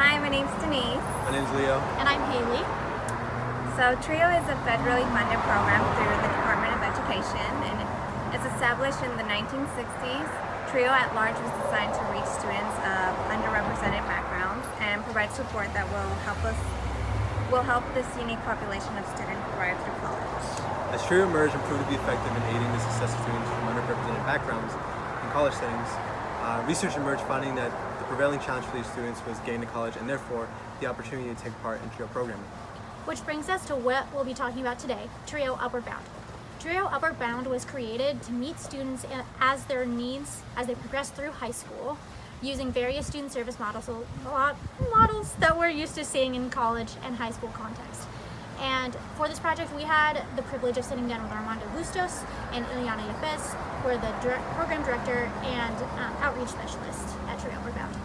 Hi, my name's Denise. My name's Leo. And I'm Haley. So TRIO is a federally funded program through the Department of Education, and it's established in the 1960s. TRIO at large was designed to reach students of underrepresented backgrounds and provide support that will help this unique population of students thrive through college. As TRIO emerged and proved to be effective in aiding the success of students from underrepresented backgrounds in college settings, research emerged finding that the prevailing challenge for these students was getting to college and therefore the opportunity to take part in TRIO programming. Which brings us to what we'll be talking about today, TRIO Upward Bound. TRIO Upward Bound was created to meet students as their needs as they progress through high school, using various student service models that we're used to seeing in college and high school context. And for this project, we had the privilege of sitting down with Armando Bustos and Ileana Yepes, who are the program director and outreach specialist at TRIO Upward Bound.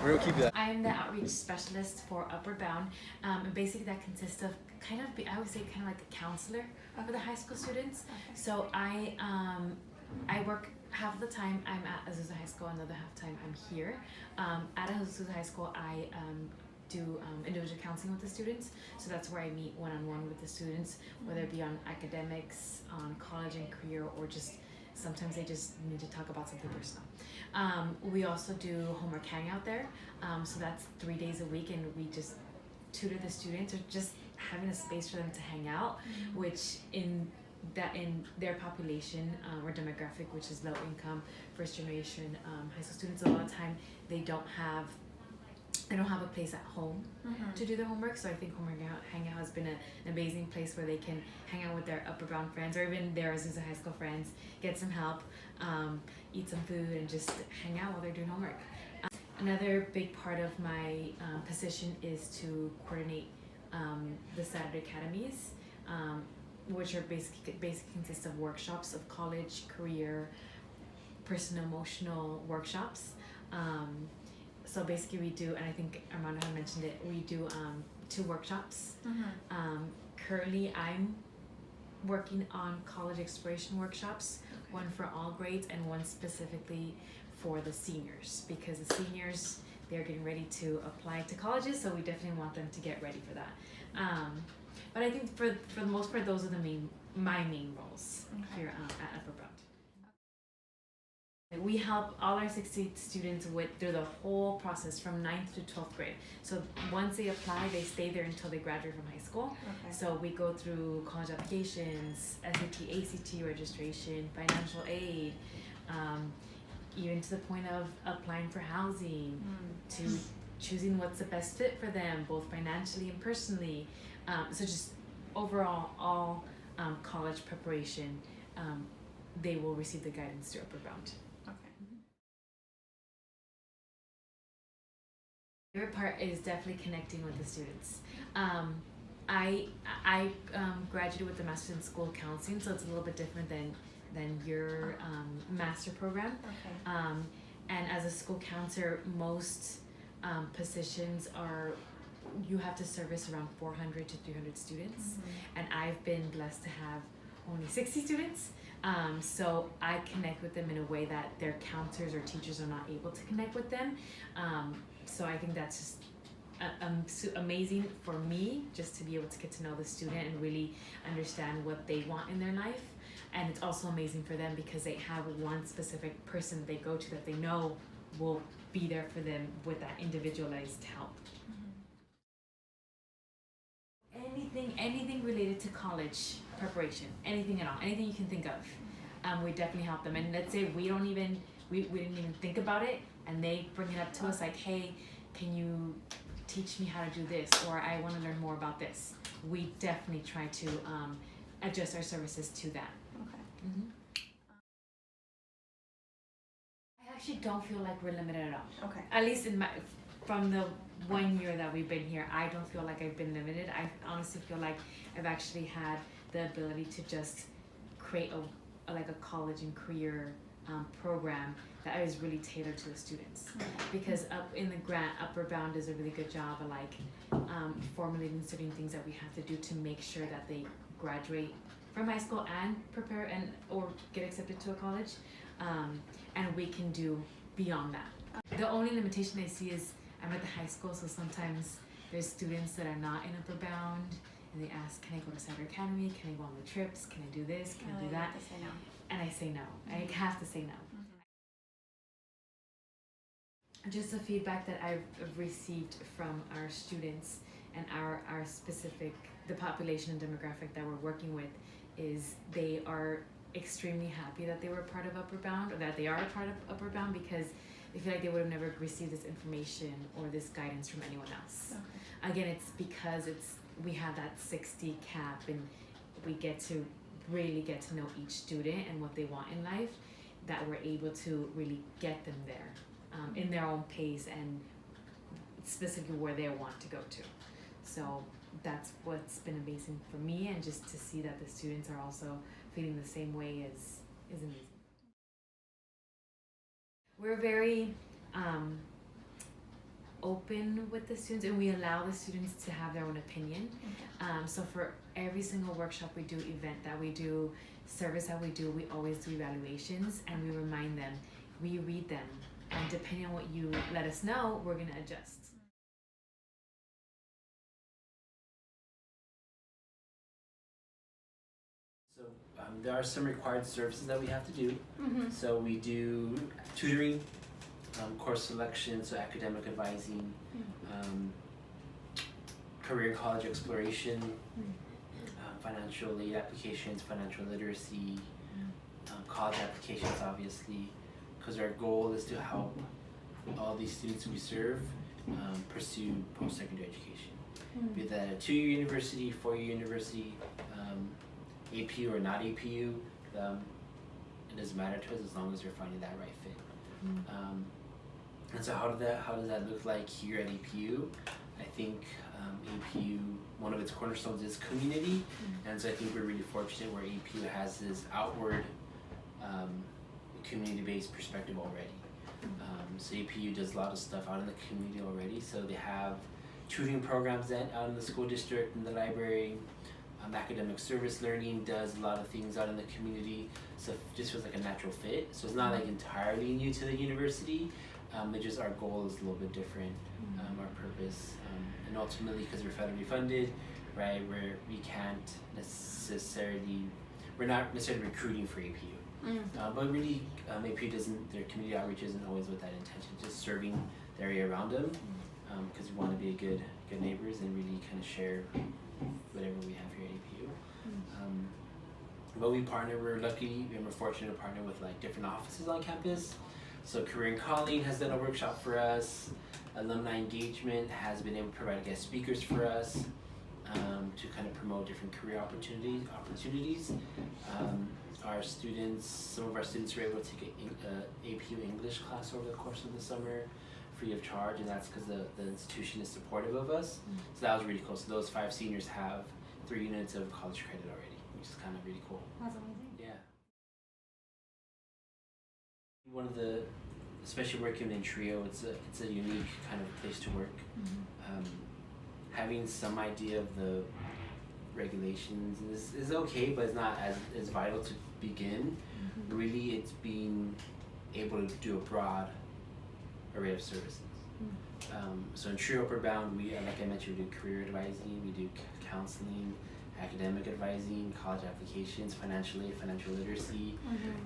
We'll keep that. I'm the outreach specialist for Upward Bound, and basically that consists of I would say kind of like a counselor for the high school students. Okay. So I work half of the time I'm at Azusa High School, another half time I'm here. At Azusa High School, I do individual counseling with the students. So that's where I meet one-on-one with the students, whether it be on academics, on college and career, or just sometimes they just need to talk about something personal. We also do homework hangout there. So that's 3 days a week, and we just tutor the students, or just having a space for them to hang out, which in their population or demographic, which is low income, first generation high school students, a lot of time they don't have a place at home to do their homework. So I think homework hangout has been an amazing place where they can hang out with their Upward Bound friends, or even their Azusa High School friends, get some help, eat some food, and just hang out while they're doing homework. Another big part of my position is to coordinate the Saturday academies, which are basically consist of workshops of college, career, personal, emotional workshops. So basically we do, and I think Armando had mentioned it, we do 2 workshops. Currently I'm working on college exploration workshops, one for all grades and one specifically for the seniors, because the seniors, they're getting ready to apply to colleges, so we definitely want them to get ready for that. But I think for the most part, those are my main roles here at Upward Bound. We help all our 60 students through the whole process from 9th to 12th grade. So once they apply, they stay there until they graduate from high school. Okay. So we go through college applications, SAT, ACT registration, financial aid, even to the point of applying for housing, to choosing what's the best fit for them, both financially and personally. So just overall, all college preparation, they will receive the guidance through Upward Bound. My favorite part is definitely connecting with the students. I graduated with a master's in school counseling, so it's a little bit different than your master program. Okay. And as a school counselor, most positions you have to service around 400 to 300 students, and I've been blessed to have only 60 students. So I connect with them in a way that their counselors or teachers are not able to connect with them. So I think that's just amazing for me, just to be able to get to know the student and really understand what they want in their life. And it's also amazing for them because they have one specific person they go to that they know will be there for them with that individualized help. Anything related to college preparation, anything at all, anything you can think of, we definitely help them. And let's say we didn't even think about it, and they bring it up to us like, hey, can you teach me how to do this, or I want to learn more about this. We definitely try to adjust our services to that. Okay. I actually don't feel like we're limited at all. Okay. At least from the 1 year that we've been here, I don't feel like I've been limited. I honestly feel like I've actually had the ability to just create a college and career program that is really tailored to the students. Because in the grant, Upward Bound does a really good job of formulating certain things that we have to do to make sure that they graduate from high school and prepare or get accepted to a college, and we can do beyond that. The only limitation I see is I'm at the high school, so sometimes there's students that are not in Upper Bound, and they ask, can I go to Cyber Academy? Can I go on the trips? Can I do this? Can I do that? To say no. And I say no. I have to say no. Just the feedback that I've received from our students and our specific, the population and demographic that we're working with, is they are extremely happy that they were part of Upper Bound, or that they are a part of Upper Bound, because they feel like they would have never received this information or this guidance from anyone else. Okay. Again, it's because we have that 60 cap, and we get to really get to know each student and what they want in life, that we're able to really get them there in their own pace and specifically where they want to go to. So that's what's been amazing for me, and just to see that the students are also feeling the same way is amazing. We're very open with the students, and we allow the students to have their own opinion. So for every single workshop we do, event that we do, service that we do, we always do evaluations, and we remind them, we read them, and depending on what you let us know, we're going to adjust. So there are some required services that we have to do. So we do tutoring, course selection, so academic advising, career and college exploration, financial aid applications, financial literacy, college applications, obviously, because our goal is to help all these students we serve pursue post-secondary education. Be that a 2-year university, 4-year university, APU or not APU, it doesn't matter to us as long as they're finding that right fit. And so how does that look like here at APU? I think APU, one of its cornerstones is community, and so I think we're really fortunate where APU has this outward community-based perspective already. So APU does a lot of stuff out in the community already, so they have tutoring programs out in the school district, in the library. Academic service learning does a lot of things out in the community, so it just feels like a natural fit. So it's not like entirely new to the university, it just our goal is a little bit different, our purpose, and ultimately because we're federally funded, right, we can't necessarily, we're not necessarily recruiting for APU, but really APU doesn't, their community outreach isn't always with that intention, just serving the area around them, because we want to be good neighbors and really kind of share whatever we have here at APU. But we're lucky and we're fortunate to partner with like different offices on campus. So Career and Calling has done a workshop for us. Alumni Engagement has been able to provide guest speakers for us to kind of promote different career opportunities. Our students, some of our students were able to take an APU English class over the course of the summer, free of charge, and that's because the institution is supportive of us. So that was really cool. So those 5 seniors have 3 units of college credit already, which is kind of really cool. That's amazing. Yeah. One of the, especially working in Trio, it's a unique kind of place to work. Having some idea of the regulations is okay, but it's not as vital to begin. Really, it's being able to do a broad array of services. So in Trio Upper Bound, we, like I mentioned, we do career advising, we do counseling, academic advising, college applications, financial aid, financial literacy,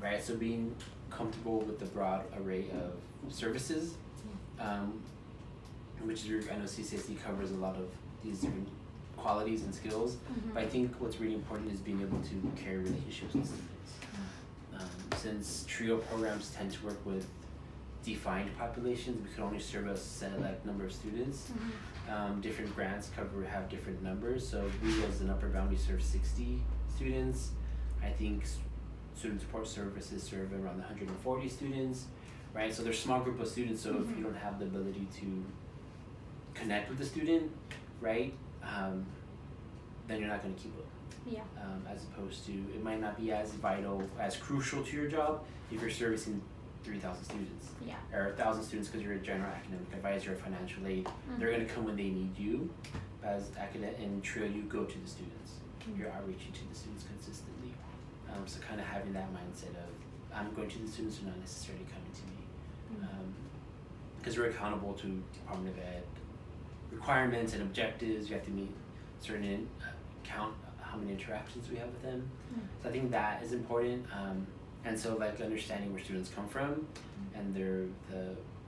right? So being comfortable with the broad array of services, which is, I know CCSD covers a lot of these different qualities and skills, but I think what's really important is being able to carry relationships with students. Since Trio programs tend to work with defined populations, we can only serve a select number of students. Different grants have different numbers, so we as an Upper Bound, we serve 60 students. I think student support services serve around 140 students, right? So there's a small group of students, so if you don't have the ability to connect with the student, right, then you're not going to keep it. Yeah. As opposed to, it might not be as vital, as crucial to your job if you're servicing 3,000 students. Yeah. Or 1,000 students because you're a general academic advisor or financial aid. They're going to come when they need you. As in Trio, you go to the students. You're outreaching to the students consistently. So kind of having that mindset of, I'm going to the students, who are not necessarily coming to me. because we're accountable to Department of Ed requirements and objectives. You have to meet certain count how many interactions we have with them. So I think that is important. And so like understanding where students come from and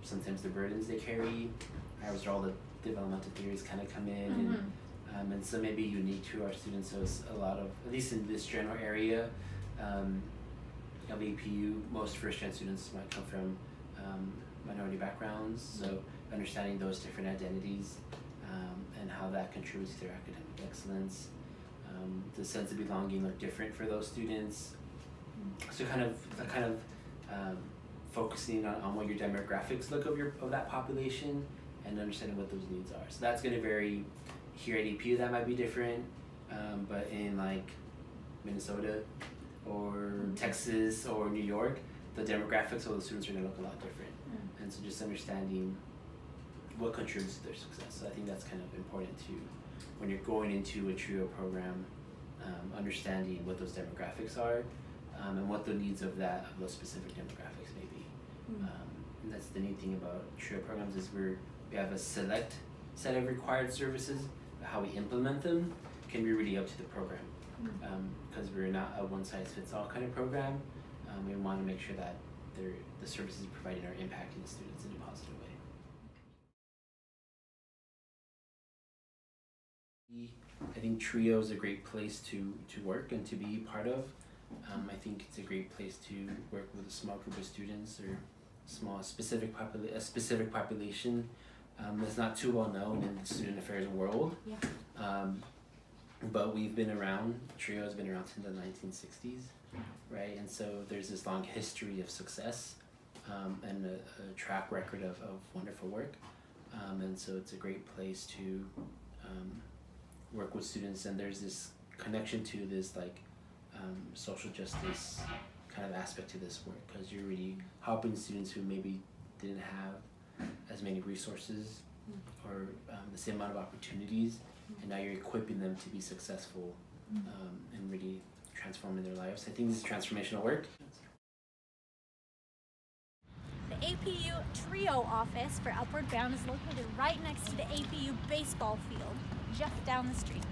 sometimes the burdens they carry, where all the developmental theories kind of come in, and so maybe unique to our students. So it's a lot of, at least in this general area of APU, most first-gen students might come from minority backgrounds. So understanding those different identities and how that contributes to their academic excellence. The sense of belonging look different for those students. So kind of focusing on what your demographics look of that population and understanding what those needs are. So that's going to vary. Here at APU that might be different, but in like Minnesota or Texas or New York, the demographics of the students are going to look a lot different. And so just understanding what contributes to their success. So I think that's kind of important too when you're going into a TRIO program, understanding what those demographics are and what the needs of those specific demographics may be. And that's the neat thing about TRIO programs is we have a select set of required services, but how we implement them can be really up to the program. Because we're not a one-size-fits-all kind of program. We want to make sure that the services provided are impacting the students in a positive way. I think TRIO is a great place to work and to be part of. I think it's a great place to work with a small group of students or a specific population that's not too well known in the student affairs world. But we've been around, TRIO has been around since the 1960s, right? And so there's this long history of success and a track record of wonderful work. And so it's a great place to work with students, and there's this connection to this like social justice kind of aspect to this work, because you're really helping students who maybe didn't have as many resources or the same amount of opportunities, and now you're equipping them to be successful and really transforming their lives. I think this is transformational work. The APU TRIO office for Upward Bound is located right next to the APU baseball field, just down the street.